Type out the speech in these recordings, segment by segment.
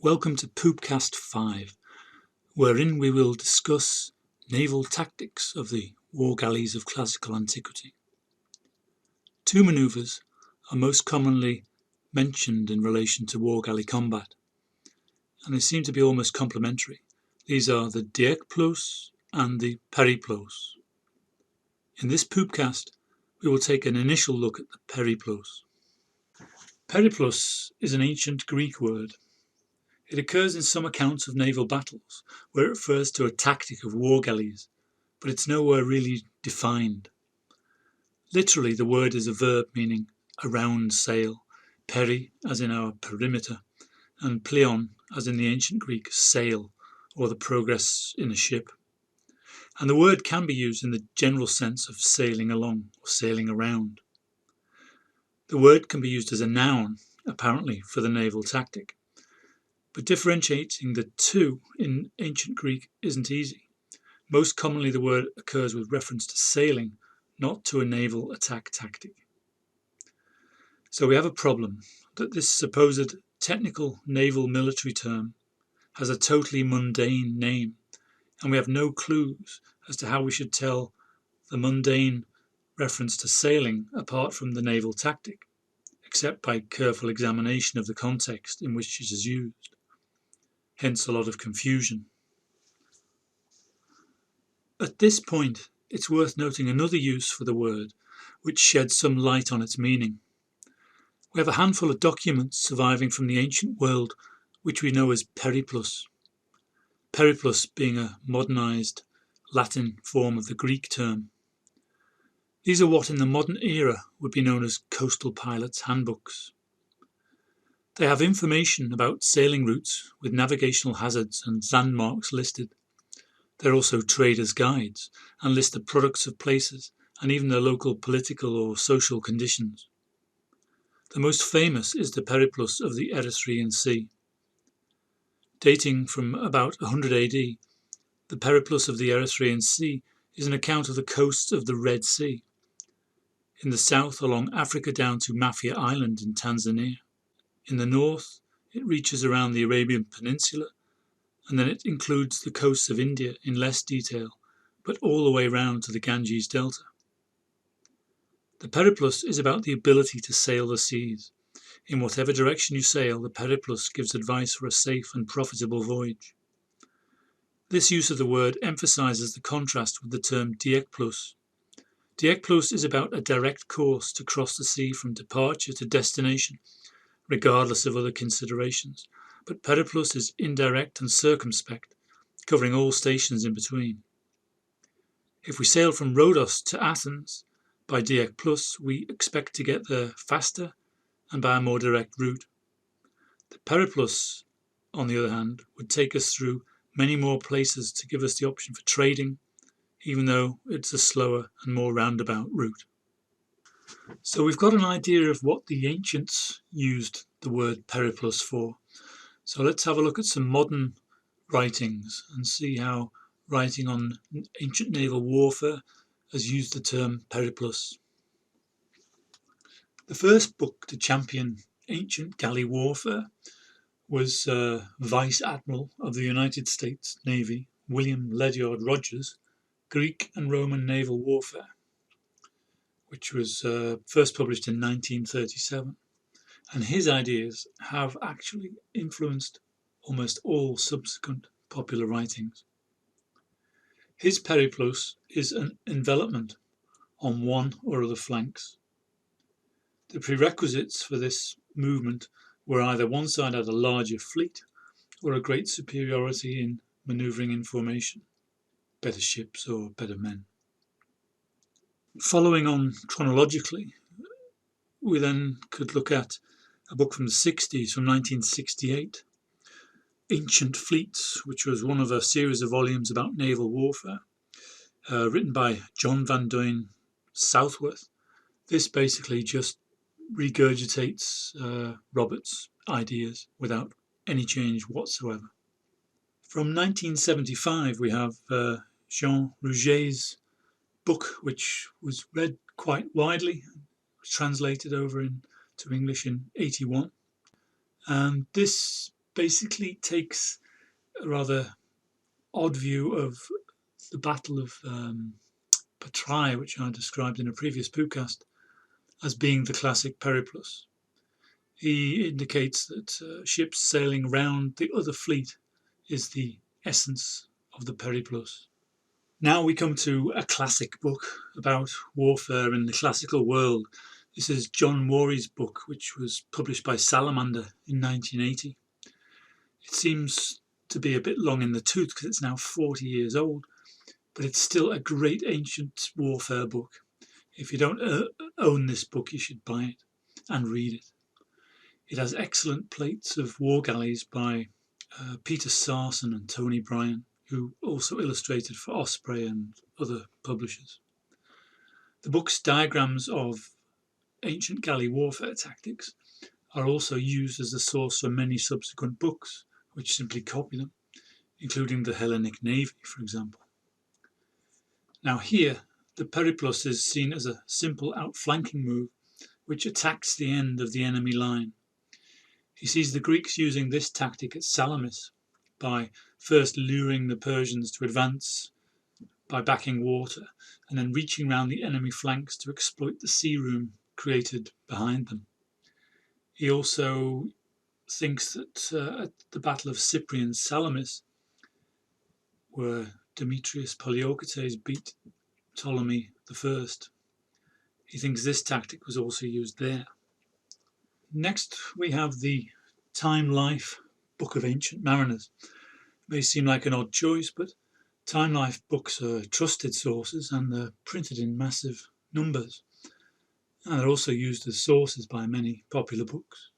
Welcome to Poopcast 5, wherein we will discuss naval tactics of the war galleys of classical antiquity. Two manoeuvres are most commonly mentioned in relation to war galley combat, and they seem to be almost complementary. These are the DIEKPLOUS and the Periplous. In this Poopcast, we will take an initial look at the Periplous. Periplous is an ancient Greek word. It occurs in some accounts of naval battles, where it refers to a tactic of war galleys, but it's nowhere really defined. Literally, the word is a verb meaning around sail, peri as in our perimeter, and pleon as in the ancient Greek sail, or the progress in a ship. And the word can be used in the general sense of sailing along or sailing around. The word can be used as a noun, apparently, for the naval tactic. But differentiating the two in ancient Greek isn't easy. Most commonly the word occurs with reference to sailing, not to a naval attack tactic. So we have a problem that this supposed technical naval military term has a totally mundane name, and we have no clues as to how we should tell the mundane reference to sailing apart from the naval tactic, except by careful examination of the context in which it is used. Hence a lot of confusion. At this point, it's worth noting another use for the word, which sheds some light on its meaning. We have a handful of documents surviving from the ancient world, which we know as Periplous. Periplous being a modernised Latin form of the Greek term. These are what in the modern era would be known as coastal pilots' handbooks. They have information about sailing routes with navigational hazards and landmarks listed. They're also traders' guides and list the products of places and even their local political or social conditions. The most famous is the Periplous of the Erythraean Sea. Dating from about 100 AD, the Periplous of the Erythraean Sea is an account of the coasts of the Red Sea, in the south along Africa down to Mafia Island in Tanzania. In the north, it reaches around the Arabian Peninsula, and then it includes the coasts of India in less detail, but all the way round to the Ganges Delta. The Periplous is about the ability to sail the seas. In whatever direction you sail, the Periplous gives advice for a safe and profitable voyage. This use of the word emphasises the contrast with the term DIEKPLOUS. DIEKPLOUS is about a direct course to cross the sea from departure to destination, regardless of other considerations, but Periplous is indirect and circumspect, covering all stations in between. If we sail from Rhodos to Athens by DIEKPLOUS, we expect to get there faster and by a more direct route. The Periplous, on the other hand, would take us through many more places to give us the option for trading, even though it's a slower and more roundabout route. So we've got an idea of what the ancients used the word Periplous for. So let's have a look at some modern writings and see how writing on ancient naval warfare has used the term Periplous. The first book to champion ancient galley warfare was Vice Admiral of the United States Navy, William Ledyard Rogers, Greek and Roman Naval Warfare, which was first published in 1937. And his ideas have actually influenced almost all subsequent popular writings. His Periplous is an envelopment on one or other flanks. The prerequisites for this movement were either one side had a larger fleet or a great superiority in manoeuvring in formation, better ships or better men. Following on chronologically, we then could look at a book from the 60s, from 1968, Ancient Fleets, which was one of a series of volumes about naval warfare, written by John Van Duyn Southworth. This basically just regurgitates Roberts' ideas without any change whatsoever. From 1975, we have Jean Rouget's book, which was read quite widely, was translated over into English in 81. And this basically takes a rather odd view of the Battle of PATRAI, which I described in a previous Poopcast, as being the classic Periplous. He indicates that ships sailing round the other fleet is the essence of the Periplous. Now we come to a classic book about warfare in the classical world. This is John Worry's book, which was published by Salamander in 1980. It seems to be a bit long in the tooth because it's now 40 years old, but it's still a great ancient warfare book. If you don't own this book, you should buy it and read it. It has excellent plates of war galleys by Peter Sarson and Tony Bryan, who also illustrated for Osprey and other publishers. The book's diagrams of ancient galley warfare tactics are also used as the source for many subsequent books, which simply copy them, including the Hellenic Navy, for example. Now here, the Periplous is seen as a simple outflanking move which attacks the end of the enemy line. He sees the Greeks using this tactic at Salamis by first luring the Persians to advance by backing water and then reaching round the enemy flanks to exploit the sea room created behind them. He also thinks that at the Battle of Cyprian Salamis, where Demetrius Poliorcetes beat Ptolemy I, he thinks this tactic was also used there. Next we have the Time Life Book of Ancient Mariners. It may seem like an odd choice, but Time Life books are trusted sources and they're printed in massive numbers. And they're also used as sources by many popular books.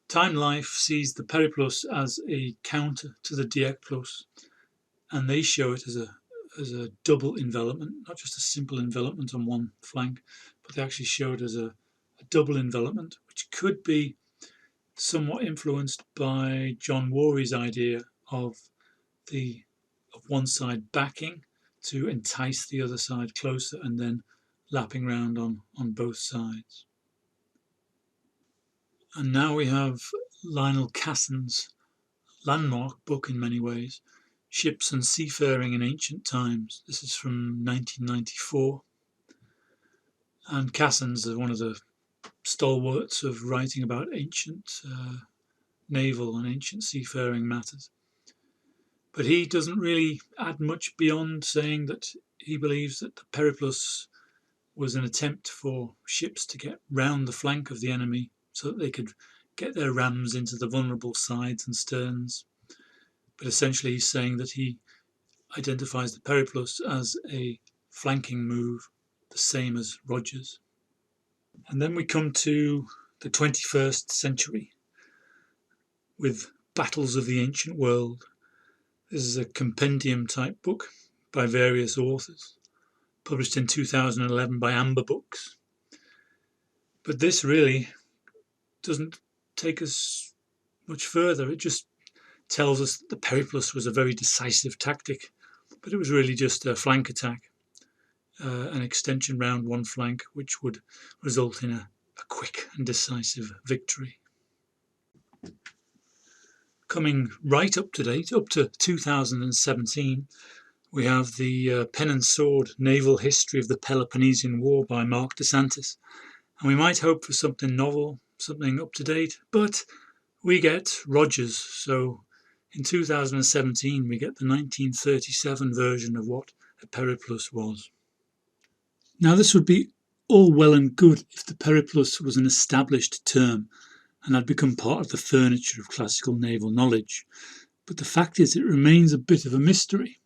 Time Life sees the Periplous as a counter to the DIEKPLOUS, and they show it as a double envelopment, not just a simple envelopment on one flank, but they actually show it as a double envelopment, which could be somewhat influenced by John Worry's idea of one side backing to entice the other side closer and then lapping round on both sides. And now we have Lionel Casson's landmark book in many ways, Ships and Seafaring in Ancient Times. This is from 1994. And Casson's one of the stalwarts of writing about ancient naval and ancient seafaring matters. But he doesn't really add much beyond saying that he believes that the Periplous was an attempt for ships to get round the flank of the enemy so that they could get their rams into the vulnerable sides and sterns. But essentially he's saying that he identifies the Periplous as a flanking move, the same as Rogers. And then we come to the 21st century with Battles of the Ancient World. This is a compendium type book by various authors, published in 2011 by Amber Books. But this really doesn't take us much further. It just tells us that the Periplous was a very decisive tactic, but it was really just a flank attack, an extension round one flank, which would result in a quick and decisive victory. Coming right up to date, up to 2017, we have the Pen and Sword Naval History of the Peloponnesian War by Mark DeSantis. And we might hope for something novel, something up to date, but we get Rogers. So in 2017, we get the 1937 version of what a Periplous was. Now, this would be all well and good if the Periplous was an established term and had become part of the furniture of classical naval knowledge. But the fact is, it remains a bit of a mystery.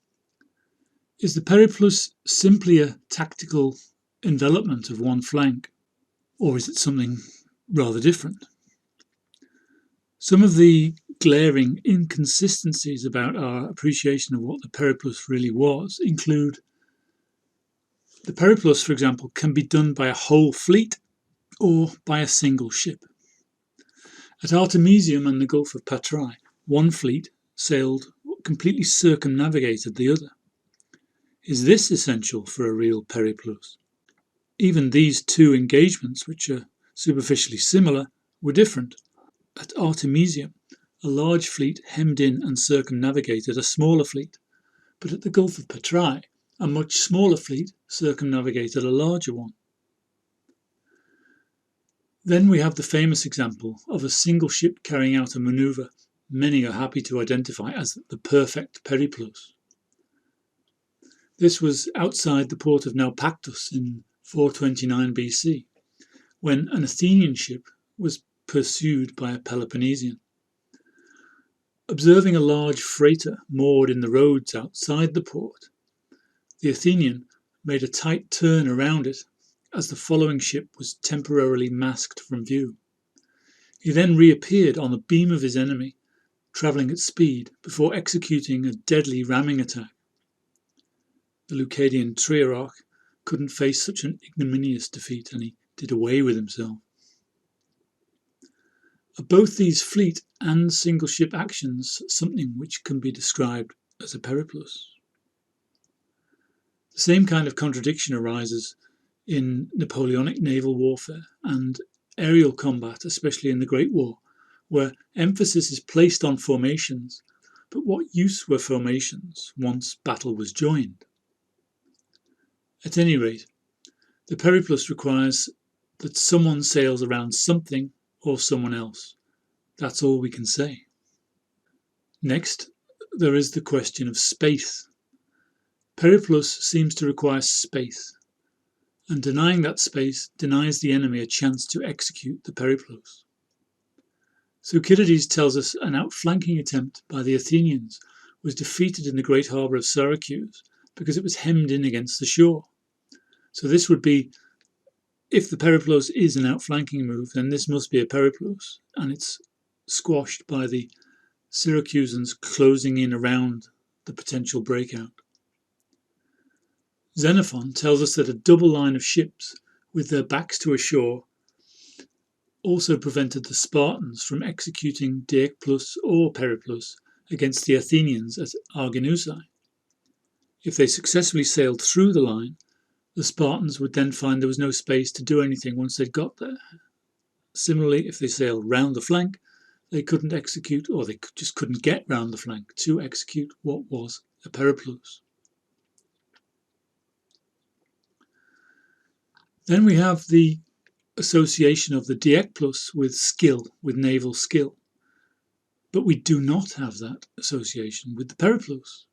Is the Periplous simply a tactical envelopment of one flank, or is it something rather different? Some of the glaring inconsistencies about our appreciation of what the Periplous really was include the Periplous, for example, can be done by a whole fleet or by a single ship. At Artemisium and the Gulf of Patrai, one fleet sailed completely circumnavigated the other. Is this essential for a real Periplous? Even these two engagements, which are superficially similar, were different. At Artemisium, a large fleet hemmed in and circumnavigated a smaller fleet, but at the Gulf of PATRAI, a much smaller fleet circumnavigated a larger one. Then we have the famous example of a single ship carrying out a manoeuvre many are happy to identify as the perfect Periplous. This was outside the port of Naupaktos in 429 BC, when an Athenian ship was pursued by a Peloponnesian. Observing a large freighter moored in the roads outside the port, the Athenian made a tight turn around it as the following ship was temporarily masked from view. He then reappeared on the beam of his enemy, travelling at speed before executing a deadly ramming attack. The Leucadian Trierarch couldn't face such an ignominious defeat, and he did away with himself. Are both these fleet and single ship actions something which can be described as a periplus? The same kind of contradiction arises in Napoleonic naval warfare and aerial combat, especially in the Great War, where emphasis is placed on formations, but what use were formations once battle was joined? At any rate, the periplus requires that someone sails around something or someone else. That's all we can say. Next, there is the question of space. Periplus seems to require space, and denying that space denies the enemy a chance to execute the periplus. Thucydides tells us an outflanking attempt by the Athenians was defeated in the great harbour of Syracuse because it was hemmed in against the shore. So this would be, if the periplus is an outflanking move, then this must be a periplus, and it's squashed by the Syracusans closing in around the potential breakout. Xenophon tells us that a double line of ships with their backs to a shore also prevented the Spartans from executing DIEKPLOUS or Periplus against the Athenians at Arginusae. If they successfully sailed through the line, the Spartans would then find there was no space to do anything once they'd got there. Similarly, if they sailed round the flank, they couldn't execute, or they just couldn't get round the flank to execute what was a periplus. Then we have the association of the DIEKPLOUS with skill, with naval skill. But we do not have that association with the periplus.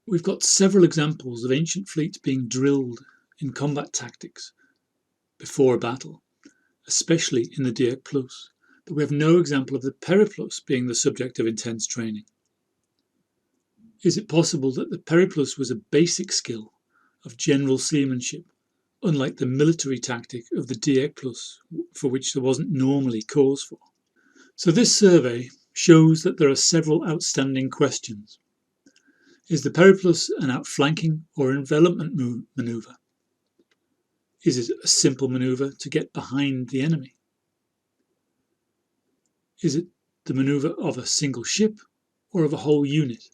We've got several examples of ancient fleets being drilled in combat tactics before a battle, especially in the DIEKPLOUS, but we have no example of the periplus being the subject of intense training. Is it possible that the periplus was a basic skill of general seamanship, unlike the military tactic of the DIEKPLOUS, for which there wasn't normally cause for? So this survey shows that there are several outstanding questions. Is the periplus an outflanking or envelopment manoeuvre? Is it a simple manoeuvre to get behind the enemy? Is it the manoeuvre of a single ship or of a whole unit?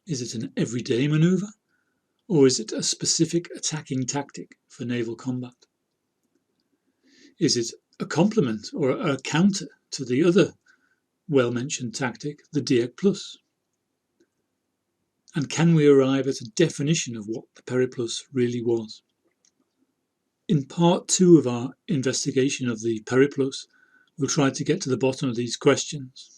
Is it an everyday manoeuvre, or is it a specific attacking tactic for naval combat? Is it a complement or a counter to the other well-mentioned tactic, the DIEKPLOUS? And can we arrive at a definition of what the periplus really was? In part 2 of our investigation of the periplus, we'll try to get to the bottom of these questions.